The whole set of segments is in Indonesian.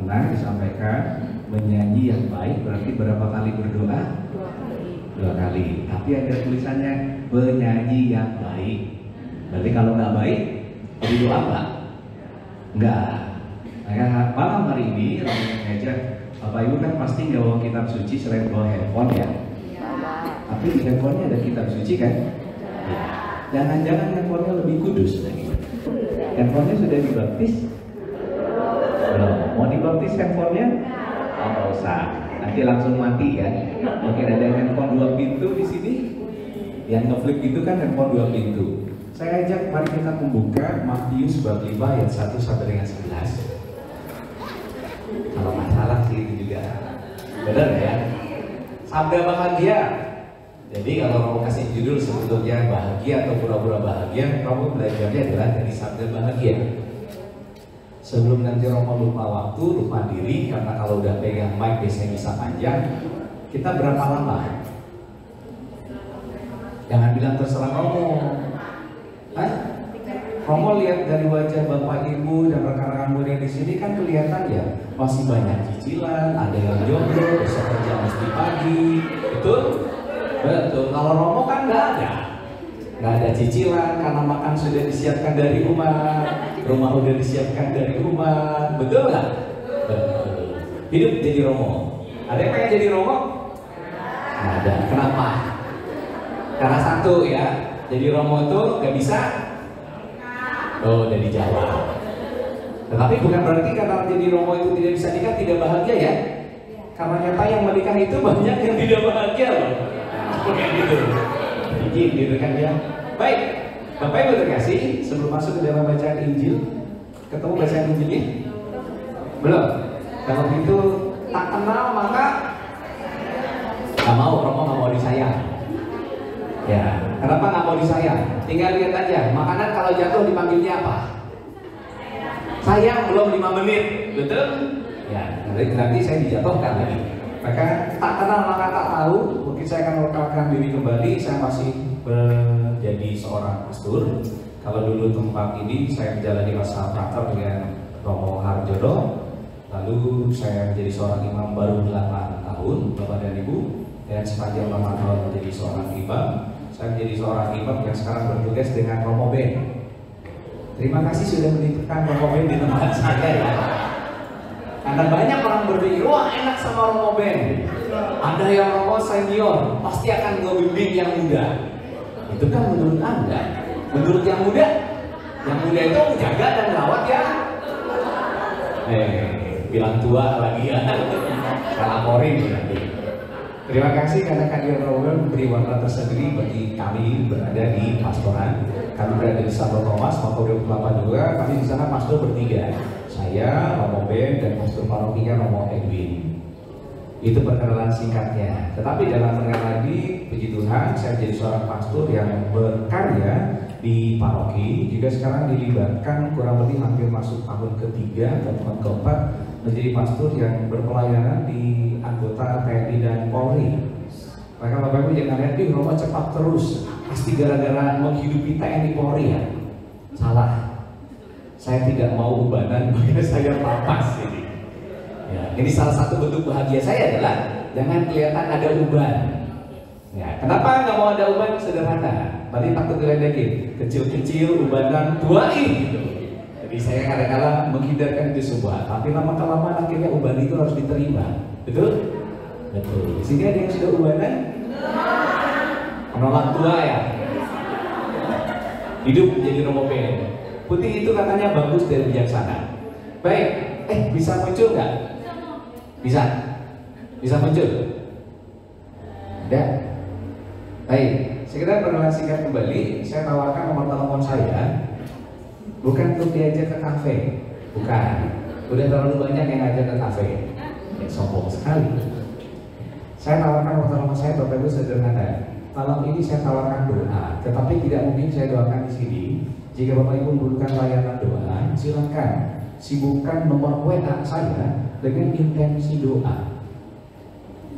Benar disampaikan, menyanyi yang baik berarti berapa kali berdoa? 2 kali. Tapi ada tulisannya penyanyi yang baik. Berarti kalau nggak baik, berdoa nggak? Nggak. Nah, malam hari ini Romo ngajak Bapak Ibu kan pasti nggak bawa kitab suci selain bawa handphone ya. Tapi di handphonenya ada kitab suci kan? Jangan-jangan handphonenya lebih kudus lagi. Handphonenya sudah dibaptis? Belum. Mau dibaptis handphonenya? Oh, nggak usah. Nanti langsung mati ya. Mungkin ada handphone 2 pintu di sini. Yang ngeflip itu kan handphone 2 pintu. Saya ajak mari kita membuka Matius bab 5 ayat 1 sampai dengan 11. Kalau nggak salah sih itu juga benar ya. Sabda bahagia. Jadi kalau kamu kasih judul sebetulnya bahagia atau pura-pura bahagia, kamu belajarnya adalah dari sabda bahagia. Sebelum nanti Romo lupa waktu, lupa diri, karena kalau udah pegang mic biasanya bisa panjang. Kita berapa lama? Jangan bilang terserah Romo. Hah? Romo lihat dari wajah Bapak Ibu dan rekan-rekan muda di sini kan kelihatan ya masih banyak cicilan, ada yang jomblo, besok kerja mesti pagi, betul? Betul. Kalau Romo kan nggak ada cicilan karena makan sudah disiapkan dari rumah udah disiapkan dari rumah, betul nggak? Betul. Hidup jadi Romo. Ada yang pengen jadi Romo? Nggak ada. Kenapa? Karena satu ya, jadi Romo itu nggak bisa. Oh, udah dijawab. Tetapi bukan berarti karena jadi Romo itu tidak bisa nikah tidak bahagia ya. Karena nyata yang menikah itu banyak yang tidak bahagia loh. Bukan gitu. Gitu kan ya. Baik, Bapak Ibu terkasih, sebelum masuk ke dalam bacaan Injil, ketemu bacaan Injilnya? Belum? Kalau gitu tak kenal maka nggak mau, Romo nggak mau disayang. Ya, kenapa nggak mau disayang? Tinggal lihat aja, makanan kalau jatuh dipanggilnya apa? Sayang belum 5 menit, betul? Ya, nanti saya dijatuhkan lagi. Maka tak kenal maka tak tahu. Mungkin saya akan memperkenalkan diri kembali. Saya masih menjadi seorang pastor. Kalau dulu tempat ini saya menjalani masa praktek dengan Romo Harjono. Lalu saya menjadi seorang imam baru 8 tahun, Bapak dan Ibu. Dan sepanjang 8 tahun menjadi seorang imam, saya menjadi seorang imam yang sekarang bertugas dengan Romo Ben. Terima kasih sudah menitipkan Romo Ben di tempat saya ya. Karena banyak orang berpikir, wah enak sama Romo Ben. Ada yang Romo senior, pasti akan ngebimbing yang muda. Itu kan menurut Anda. Menurut yang muda itu menjaga dan merawat ya. Bilang tua lagi ya. Saya laporin nanti. Terima kasih karena kehadiran Romo memberi warna tersendiri bagi kami berada di pastoran. Kami berada di Santo Thomas, Makobrimob Kelapa II. Kami di sana pastor bertiga. Saya, Romo Ben, dan pastor parokinya Romo Edwin. Itu perkenalan singkatnya. Tetapi dalam perkenalan lagi, puji Tuhan, saya menjadi seorang pastor yang berkarya di paroki. Juga sekarang dilibatkan kurang lebih hampir masuk tahun ketiga atau tahun keempat menjadi pastor yang berpelayanan di anggota TNI dan Polri. Maka Bapak Ibu jangan lihat, Romo cepat terus. Pasti gara-gara menghidupi TNI Polri ya? Salah. Saya tidak mau ubanan, makanya saya papas ini. Ya, ini salah satu bentuk bahagia saya adalah jangan kelihatan ada uban. Ya, kenapa nggak mau ada uban? Sederhana. Tadi takut diledekin, kecil-kecil ubanan tuain gitu. Jadi saya kadang-kadang menghindarkan itu semua. Tapi lama-kelamaan akhirnya uban itu harus diterima. Betul? Betul. Di sini ada yang sudah ubanan? Menolak tua ya. Hidup menjadi Romo Ben. Putih itu katanya bagus dan bijaksana. Baik, bisa muncul nggak? Bisa muncul? Tidak. Baik, sekedar perkenalan singkat kembali. Saya tawarkan nomor telepon saya. Bukan untuk diajak ke kafe, bukan. Udah terlalu banyak yang ngajak ke kafe. Ya, sombong sekali. Saya tawarkan nomor telepon saya, Bapak Ibu sederhana. Malam ini saya tawarkan doa, tetapi tidak mungkin saya doakan di sini. Jika Bapak Ibu membutuhkan layanan doa, silakan sibukkan nomor WA saya dengan intensi doa.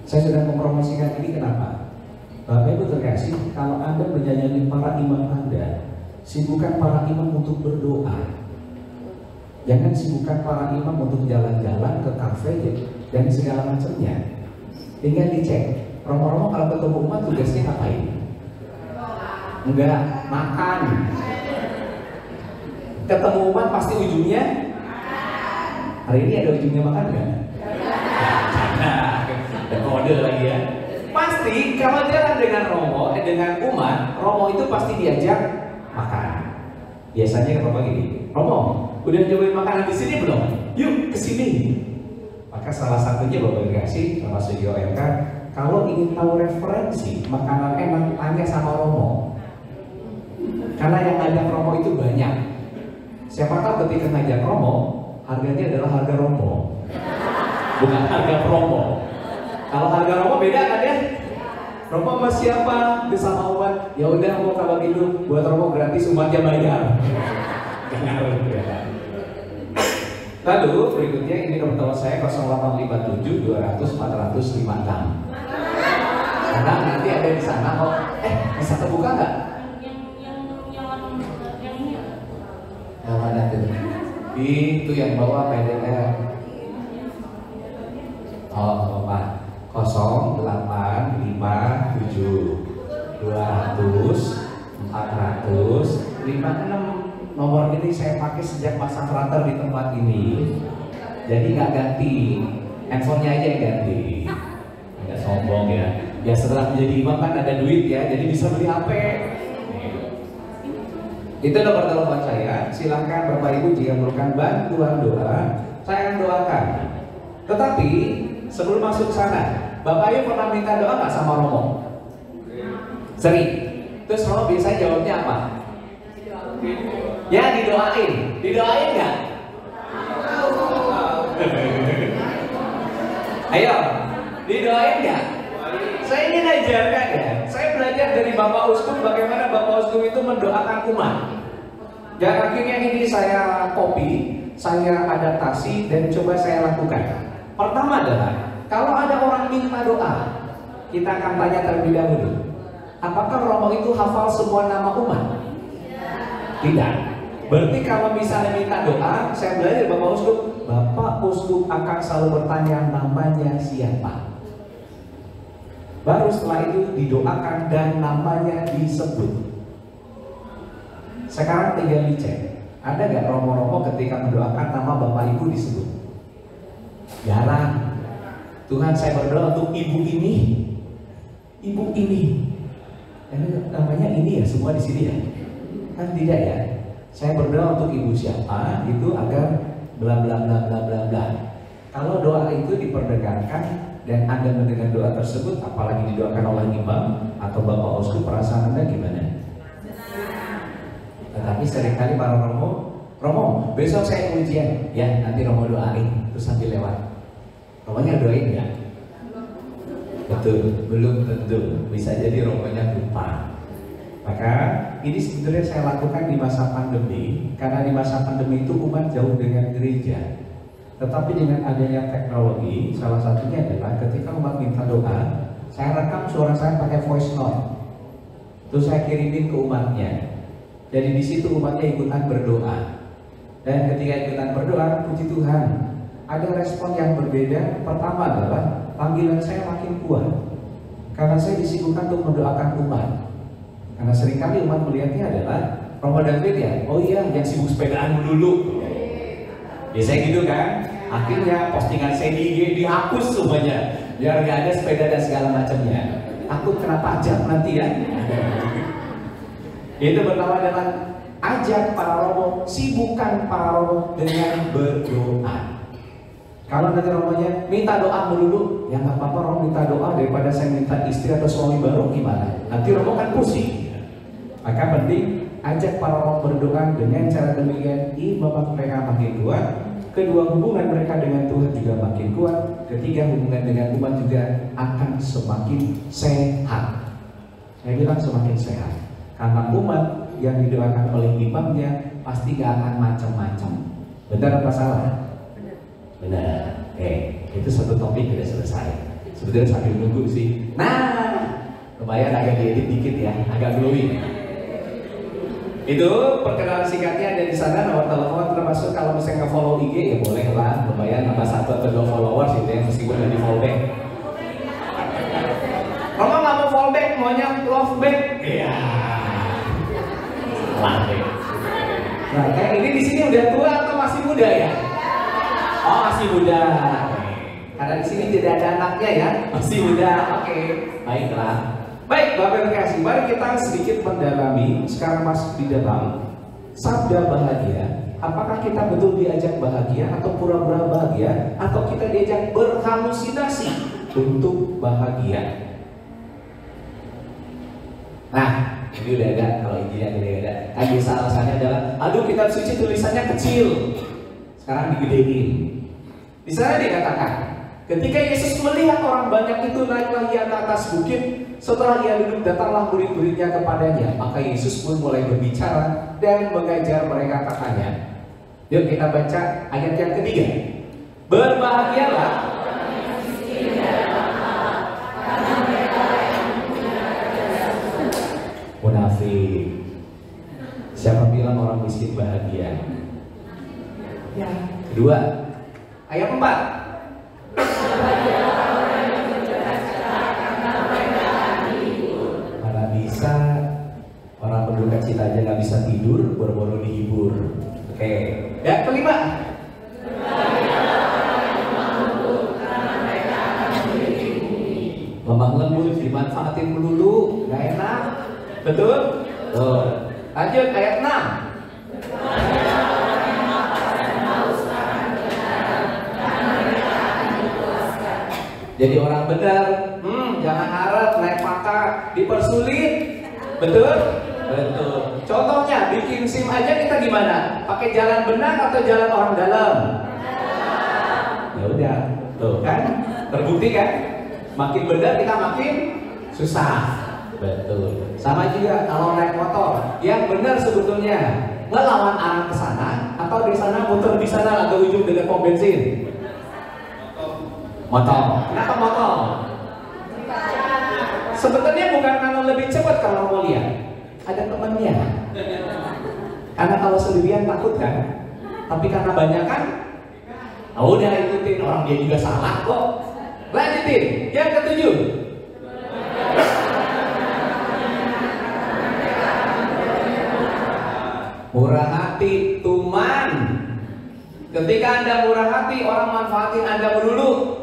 Saya sedang mempromosikan ini kenapa? Bapak Ibu terkasih, kalau Anda menyanyikan para imam Anda, sibukkan para imam untuk berdoa. Jangan sibukkan para imam untuk jalan-jalan ke kafe dan segala macamnya. Tinggal dicek, romo-romo kalau ketemu umat tugasnya ngapain? Enggak, makan. Ketemu umat pasti ujungnya hari ini ada ujungnya makan nggak? Ada kode lagi ya. Pasti kalau jalan dengan dengan umat, romo itu pasti diajak makan. Biasanya Bapak gini, romo, udah nyobain makanan di sini belum? Yuk ke sini. Maka salah satunya Bapak dikasih sama Sugio MK, kalau ingin tahu referensi makanan enak, tanya sama romo. Karena yang ngajak romo itu banyak. Siapa tahu ketika ngajak romo, harganya adalah harga romo, bukan harga promo. Kalau harga romo beda kan ya? Romo sama siapa? Dia sama umat. Ya udah mau kalau gitu buat romo gratis, umatnya bayar. Lalu berikutnya ini nomor telepon saya 0857 200 456. Karena nanti ada di sana kok. Bisa terbuka nggak? Yang mana itu? Itu yang bawa PDR. Oh, Pak. 0857 200 456. Nomor ini saya pakai sejak masa frater di tempat ini. Jadi nggak ganti, handphonenya aja yang ganti. Nggak sombong ya. Ya setelah menjadi imam kan ada duit ya, jadi bisa beli HP. Itu nomor telepon saya. Silahkan Bapak Ibu jika memerlukan bantuan doa, saya akan doakan. Tetapi sebelum masuk sana, Bapak Ibu pernah minta doa nggak sama romo? Sering. Terus romo biasanya jawabnya apa? Ya didoain. Didoain nggak? Ayo, didoain nggak? Saya ingin ajarkan ya. Saya belajar dari Bapak Uskup bagaimana Bapak Uskup itu mendoakan umat. Dan akhirnya ini saya copy, saya adaptasi dan coba saya lakukan. Pertama adalah kalau ada orang minta doa, kita akan tanya terlebih dahulu, apakah romo itu hafal semua nama umat? Tidak. Berarti kalau misalnya minta doa, saya belajar Bapak Uskup, Bapak Uskup akan selalu bertanya namanya siapa. Baru setelah itu didoakan dan namanya disebut. Sekarang tinggal dicek, ada nggak romo-romo ketika mendoakan nama Bapak Ibu disebut? Jarang. Tuhan, saya berdoa untuk ibu ini, ibu ini. Namanya ini ya, semua di sini ya? Kan tidak ya? Saya berdoa untuk ibu siapa itu agar bla bla bla bla bla bla. Kalau doa itu diperdagangkan dan Anda mendengar doa tersebut, apalagi didoakan oleh imam atau Bapak Uskup, perasaan Anda gimana? Tetapi seringkali para romo, besok saya ujian, ya nanti romo doain, terus sambil lewat. Romonya doain nggak? Betul, belum tentu. Bisa jadi romonya lupa. Maka ini sebenarnya saya lakukan di masa pandemi, karena di masa pandemi itu umat jauh dengan gereja. Tetapi dengan adanya teknologi, salah satunya adalah ketika umat minta doa, saya rekam suara saya pakai voice note, terus saya kirimin ke umatnya. Jadi di situ umatnya ikutan berdoa. Dan ketika ikutan berdoa, puji Tuhan, ada respon yang berbeda. Pertama adalah panggilan saya makin kuat, karena saya disibukkan untuk mendoakan umat. Karena seringkali umat melihatnya adalah Romo David ya, oh iya yang sibuk sepedaan dulu. Biasanya gitu kan. Akhirnya postingan saya di IG dihapus semuanya, biar gak ada sepeda dan segala macamnya. Takut kena pajak nanti ya. Itu pertama adalah ajak para romo, sibukkan para romo dengan berdoa. Kalau nanti romonya minta doa dulu, ya nggak apa-apa romo minta doa daripada saya minta istri atau suami baru gimana? Nanti romo kan pusing. Maka penting ajak para romo berdoa. Dengan cara demikian iman mereka makin kuat. Kedua, hubungan mereka dengan Tuhan juga makin kuat. Ketiga, hubungan dengan umat juga akan semakin sehat. Saya bilang semakin sehat, karena umat yang didoakan oleh imamnya pasti gak akan macam-macam. Benar apa salah? Benar. Itu satu topik sudah selesai. Sebetulnya sambil nunggu sih. Nah, lumayan agak diedit dikit ya, agak glowing. Itu perkenalan singkatnya ada di sana, nomor telepon termasuk kalau misalnya nge-follow IG ya boleh lah, lumayan nambah 1 atau 2 followers itu ya meskipun udah di follow back. Romo nggak mau follow back, maunya love back. Iya. Lantai. Nah, kayak ini di sini udah tua atau masih muda ya? Oh masih muda. Karena di sini tidak ada anaknya ya, masih muda. Oke, baiklah. Baik, Bapak Ibu kasih, mari kita sedikit mendalami sekarang masuk di dalam sabda bahagia. Apakah kita betul diajak bahagia atau pura-pura bahagia, atau kita diajak berhalusinasi untuk bahagia? Nah, ini udah ada, kalau Injilnya udah ada. Kan biasa alasannya adalah, aduh kitab suci tulisannya kecil, sekarang digedein. Di sana dikatakan, ketika Yesus melihat orang banyak itu naiklah ia ke atas bukit. Setelah ia duduk, datanglah murid-muridnya kepadanya. Maka Yesus pun mulai berbicara dan mengajar mereka katanya. Yuk kita baca ayat yang ketiga. Berbahagialah munafik. Siapa bilang orang miskin bahagia? Ya. Kedua, ayat 4. Orang berduka cita aja nggak bisa tidur, boro-boro dihibur. Oke. Ya, kelima. Lemah lembut dimanfaatin melulu, nggak enak. Betul? Tuh. Lanjut ayat 6. Jadi orang benar, jangan harap naik pangkat dipersulit. Betul? Betul. Contohnya bikin SIM aja kita gimana? Pakai jalan benar atau jalan orang dalam? Ya udah, tuh kan? Terbukti kan? Makin benar kita makin susah. Betul. Sama juga kalau naik motor, yang benar sebetulnya ngelawan arah ke sana atau di sana muter di sana atau ujung dengan pom bensin? Motor. Kenapa motor? Sebetulnya bukan karena lebih cepat kalau mau lihat. Ada temannya. Karena kalau sendirian takut kan. Tapi karena banyak kan, oh udah ikutin, orang dia juga salah kok. Lanjutin. Yang ketujuh. Murah hati, tuman. Ketika Anda murah hati, orang manfaatin Anda melulu.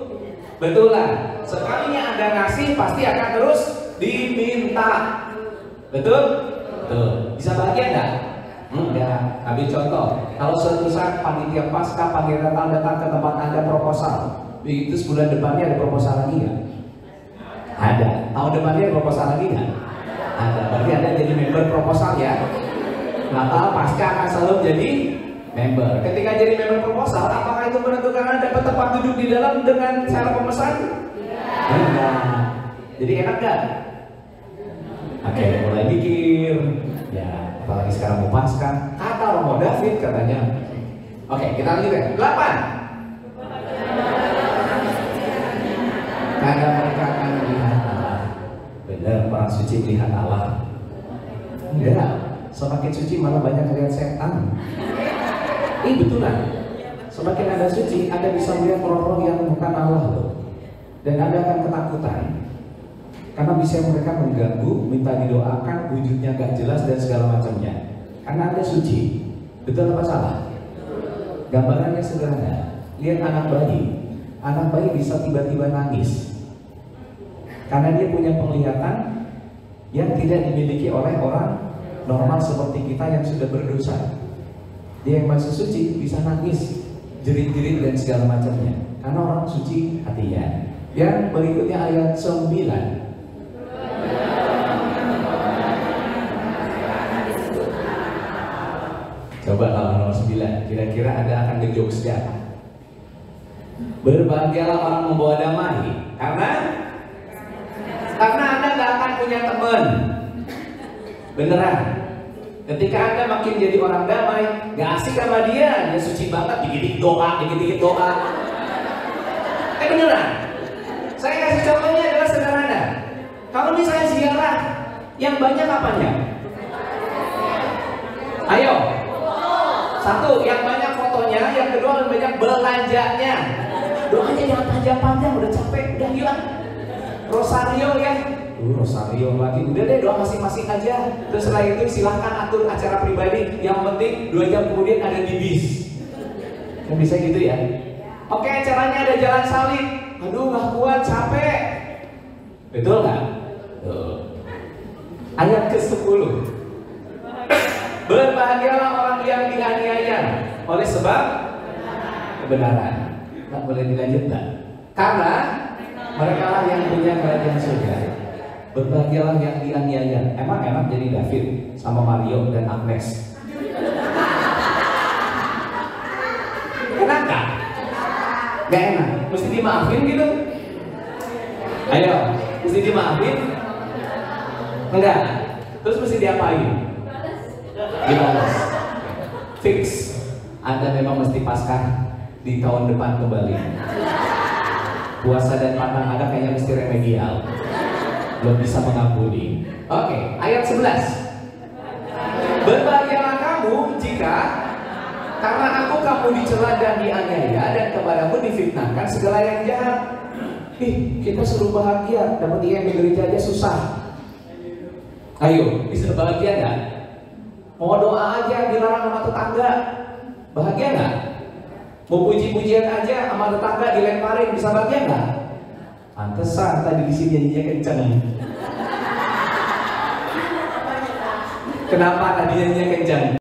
Betul lah. Sekalinya Anda ngasih pasti akan terus diminta. Betul? Betul. Bisa bahagia enggak? Enggak. Ambil contoh. Kalau suatu saat panitia pasca panggil datang ke tempat Anda proposal, begitu sebulan depannya ada proposal lagi nggak? Ada. Tahun depannya ada proposal lagi nggak? Ada. Berarti Anda jadi member proposal ya. Natal pasca akan selalu jadi member. Ketika jadi member proposal, apakah itu menentukan Anda dapat tempat duduk di dalam dengan cara pemesan? Enggak. Jadi enak gak? Oke, mulai mikir. Ya, apalagi sekarang mau pasca. Kata Romo David katanya. Oke, kita lanjut ya. 8. Karena mereka akan melihat Allah. Benar, orang suci melihat Allah. Enggak, semakin suci malah banyak melihat setan. Ini betulan. Semakin Anda suci, Anda bisa melihat roh-roh yang bukan Allah loh. Dan Anda akan ketakutan. Karena bisa mereka mengganggu, minta didoakan, wujudnya gak jelas dan segala macamnya. Karena Anda suci. Betul apa salah? Gambarannya sederhana. Lihat anak bayi. Anak bayi bisa tiba-tiba nangis. Karena dia punya penglihatan yang tidak dimiliki oleh orang normal seperti kita yang sudah berdosa. Dia yang masih suci bisa nangis, jerit-jerit dan segala macamnya. Karena orang suci hatinya. Yang berikutnya ayat 9. Coba kalau nomor 9, kira-kira Anda akan ngejokes siapa? Berbahagialah orang membawa damai. Karena Anda gak akan punya teman. Beneran. Ketika Anda makin jadi orang damai, gak asik sama dia suci banget, dikit-dikit doa. Beneran. Saya kasih contohnya adalah sederhana. Kalau misalnya ziarah, yang banyak apanya? Ayo. Satu, yang banyak fotonya. Yang kedua, yang banyak belanjanya. Doanya jangan panjang-panjang, udah capek, udah yuk. Rosario ya. Rosario lagi. Udah deh, doa masing-masing aja. Terus setelah itu silahkan atur acara pribadi. Yang penting 2 jam kemudian ada di bis. Kan bisa gitu ya. Oke, acaranya ada jalan salib. Aduh, nggak kuat, capek. Betul nggak? Ayat ke-10. Berbahagialah orang yang dianiaya oleh sebab kebenaran. Nggak boleh dilanjut nggak? Karena mereka lah yang punya kerajaan surga. Berbahagialah yang dianiaya. Emang enak jadi David sama Mario dan Agnes? Enak nggak? Gak enak. Mesti dimaafin gitu? Ayo, mesti dimaafin? Enggak. Terus mesti diapain? Dibalas. Fix. Anda memang mesti pasrah di tahun depan kembali. Puasa dan pantang Anda kayaknya mesti remedial. Belum bisa mengampuni. Oke, ayat 11. Berbahagialah kamu jika karena kamu dicela dan dianiaya dan kepadamu difitnahkan segala yang jahat. Kita suruh bahagia, dapat IM di gereja aja susah. Ayo, bisa bahagia nggak? Mau doa aja dilarang sama tetangga, bahagia nggak? Mau puji-pujian aja sama tetangga dilemparin, bisa bahagia nggak? Pantesan tadi di sini nyanyinya kenceng. Kenapa tadi nyanyinya kenceng?